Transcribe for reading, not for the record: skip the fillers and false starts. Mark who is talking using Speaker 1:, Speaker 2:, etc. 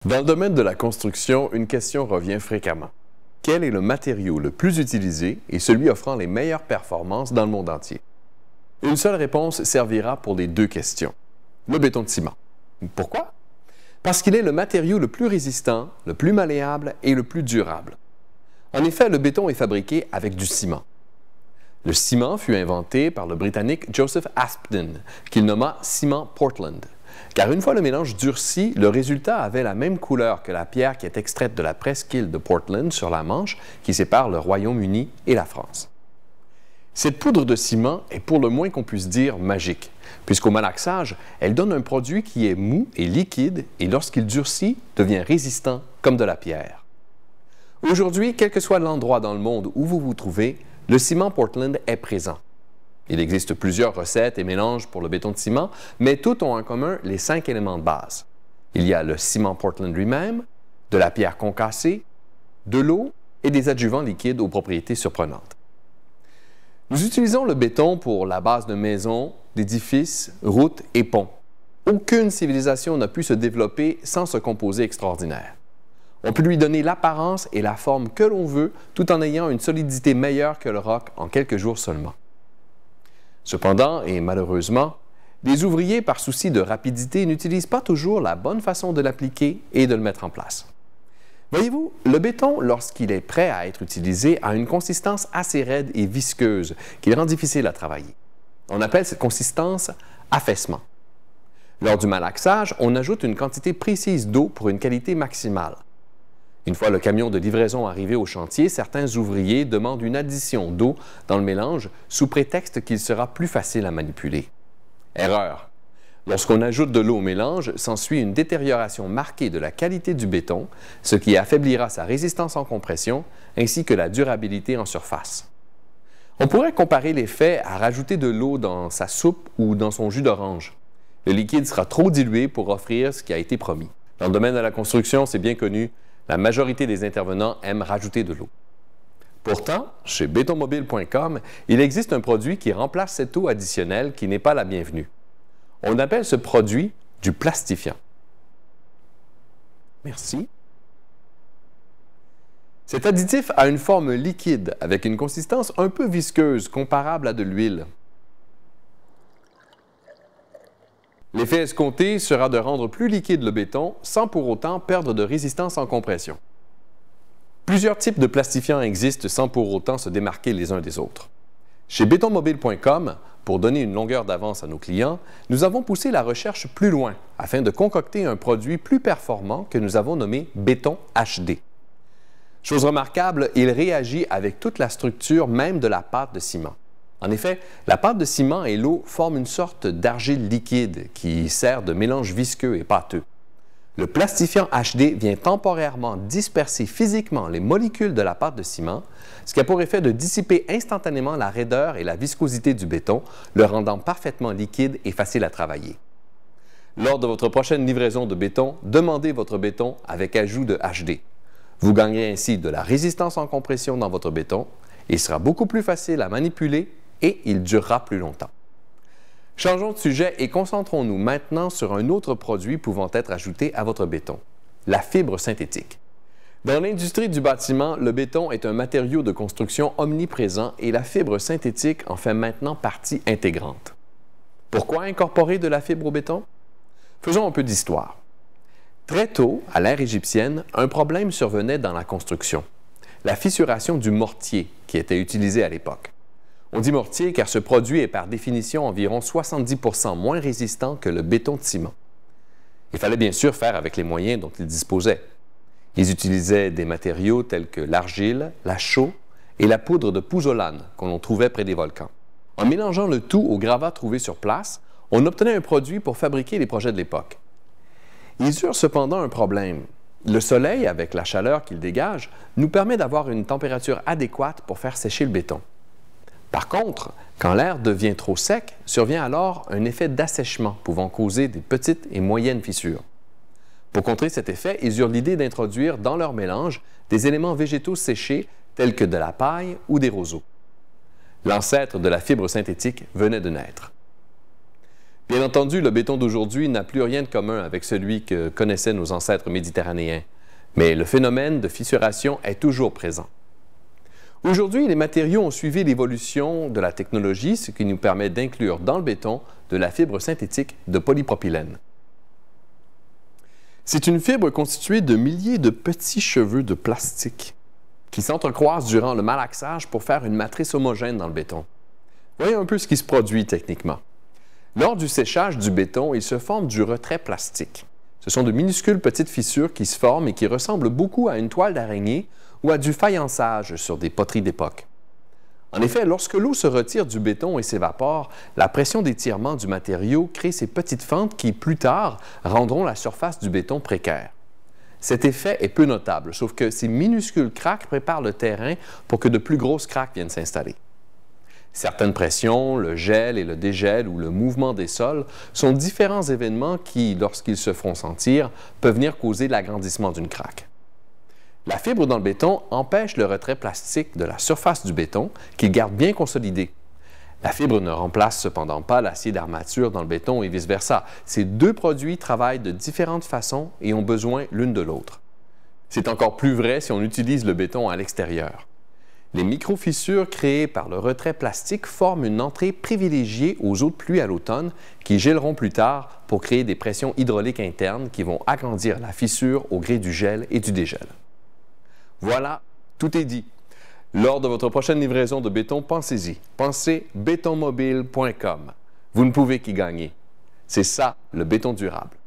Speaker 1: Dans le domaine de la construction, une question revient fréquemment. Quel est le matériau le plus utilisé et celui offrant les meilleures performances dans le monde entier? Une seule réponse servira pour les deux questions. Le béton de ciment. Pourquoi? Parce qu'il est le matériau le plus résistant, le plus malléable et le plus durable. En effet, le béton est fabriqué avec du ciment. Le ciment fut inventé par le Britannique Joseph Aspdin, qu'il nomma ciment Portland. Car une fois le mélange durci, le résultat avait la même couleur que la pierre qui est extraite de la presqu'île de Portland sur la Manche, qui sépare le Royaume-Uni et la France. Cette poudre de ciment est pour le moins qu'on puisse dire magique, puisqu'au malaxage, elle donne un produit qui est mou et liquide et lorsqu'il durcit, devient résistant comme de la pierre. Aujourd'hui, quel que soit l'endroit dans le monde où vous vous trouvez, le ciment Portland est présent. Il existe plusieurs recettes et mélanges pour le béton de ciment, mais toutes ont en commun les 5 éléments de base. Il y a le ciment Portland lui-même, de la pierre concassée, de l'eau et des adjuvants liquides aux propriétés surprenantes. Nous utilisons le béton pour la base de maisons, d'édifices, routes et ponts. Aucune civilisation n'a pu se développer sans ce composé extraordinaire. On peut lui donner l'apparence et la forme que l'on veut, tout en ayant une solidité meilleure que le roc en quelques jours seulement. Cependant, et malheureusement, les ouvriers, par souci de rapidité, n'utilisent pas toujours la bonne façon de l'appliquer et de le mettre en place. Voyez-vous, le béton, lorsqu'il est prêt à être utilisé, a une consistance assez raide et visqueuse qui le rend difficile à travailler. On appelle cette consistance affaissement. Lors du malaxage, on ajoute une quantité précise d'eau pour une qualité maximale. Une fois le camion de livraison arrivé au chantier, certains ouvriers demandent une addition d'eau dans le mélange sous prétexte qu'il sera plus facile à manipuler. Erreur. Lorsqu'on ajoute de l'eau au mélange, s'ensuit une détérioration marquée de la qualité du béton, ce qui affaiblira sa résistance en compression ainsi que la durabilité en surface. On pourrait comparer l'effet à rajouter de l'eau dans sa soupe ou dans son jus d'orange. Le liquide sera trop dilué pour offrir ce qui a été promis. Dans le domaine de la construction, c'est bien connu, la majorité des intervenants aiment rajouter de l'eau. Pourtant, chez bétonmobile.com, il existe un produit qui remplace cette eau additionnelle qui n'est pas la bienvenue. On appelle ce produit du plastifiant. Merci. Cet additif a une forme liquide avec une consistance un peu visqueuse, comparable à de l'huile. L'effet escompté sera de rendre plus liquide le béton sans pour autant perdre de résistance en compression. Plusieurs types de plastifiants existent sans pour autant se démarquer les uns des autres. Chez bétonmobile.com, pour donner une longueur d'avance à nos clients, nous avons poussé la recherche plus loin afin de concocter un produit plus performant que nous avons nommé Béton HD. Chose remarquable, il réagit avec toute la structure même de la pâte de ciment. En effet, la pâte de ciment et l'eau forment une sorte d'argile liquide qui sert de mélange visqueux et pâteux. Le plastifiant HD vient temporairement disperser physiquement les molécules de la pâte de ciment, ce qui a pour effet de dissiper instantanément la raideur et la viscosité du béton, le rendant parfaitement liquide et facile à travailler. Lors de votre prochaine livraison de béton, demandez votre béton avec ajout de HD. Vous gagnerez ainsi de la résistance en compression dans votre béton, il sera beaucoup plus facile à manipuler et il durera plus longtemps. Changeons de sujet et concentrons-nous maintenant sur un autre produit pouvant être ajouté à votre béton, la fibre synthétique. Dans l'industrie du bâtiment, le béton est un matériau de construction omniprésent et la fibre synthétique en fait maintenant partie intégrante. Pourquoi incorporer de la fibre au béton? Faisons un peu d'histoire. Très tôt, à l'ère égyptienne, un problème survenait dans la construction, la fissuration du mortier qui était utilisé à l'époque. On dit mortier car ce produit est par définition environ 70% moins résistant que le béton de ciment. Il fallait bien sûr faire avec les moyens dont ils disposaient. Ils utilisaient des matériaux tels que l'argile, la chaux et la poudre de pouzzolane qu'on trouvait près des volcans. En mélangeant le tout au gravat trouvé sur place, on obtenait un produit pour fabriquer les projets de l'époque. Ils eurent cependant un problème. Le soleil, avec la chaleur qu'il dégage, nous permet d'avoir une température adéquate pour faire sécher le béton. Par contre, quand l'air devient trop sec, survient alors un effet d'assèchement pouvant causer des petites et moyennes fissures. Pour contrer cet effet, ils eurent l'idée d'introduire dans leur mélange des éléments végétaux séchés tels que de la paille ou des roseaux. L'ancêtre de la fibre synthétique venait de naître. Bien entendu, le béton d'aujourd'hui n'a plus rien de commun avec celui que connaissaient nos ancêtres méditerranéens, mais le phénomène de fissuration est toujours présent. Aujourd'hui, les matériaux ont suivi l'évolution de la technologie, ce qui nous permet d'inclure dans le béton de la fibre synthétique de polypropylène. C'est une fibre constituée de milliers de petits cheveux de plastique qui s'entrecroisent durant le malaxage pour faire une matrice homogène dans le béton. Voyons un peu ce qui se produit techniquement. Lors du séchage du béton, il se forme du retrait plastique. Ce sont de minuscules petites fissures qui se forment et qui ressemblent beaucoup à une toile d'araignée ou à du faïençage sur des poteries d'époque. En effet, lorsque l'eau se retire du béton et s'évapore, la pression d'étirement du matériau crée ces petites fentes qui, plus tard, rendront la surface du béton précaire. Cet effet est peu notable, sauf que ces minuscules craques préparent le terrain pour que de plus grosses craques viennent s'installer. Certaines pressions, le gel et le dégel ou le mouvement des sols sont différents événements qui, lorsqu'ils se font sentir, peuvent venir causer l'agrandissement d'une craque. La fibre dans le béton empêche le retrait plastique de la surface du béton qu'il garde bien consolidé. La fibre ne remplace cependant pas l'acier d'armature dans le béton et vice-versa. Ces deux produits travaillent de différentes façons et ont besoin l'une de l'autre. C'est encore plus vrai si on utilise le béton à l'extérieur. Les micro-fissures créées par le retrait plastique forment une entrée privilégiée aux eaux de pluie à l'automne qui gèleront plus tard pour créer des pressions hydrauliques internes qui vont agrandir la fissure au gré du gel et du dégel. Voilà, tout est dit. Lors de votre prochaine livraison de béton, pensez-y. Pensez bétonmobile.com. Vous ne pouvez qu'y gagner. C'est ça, le béton durable.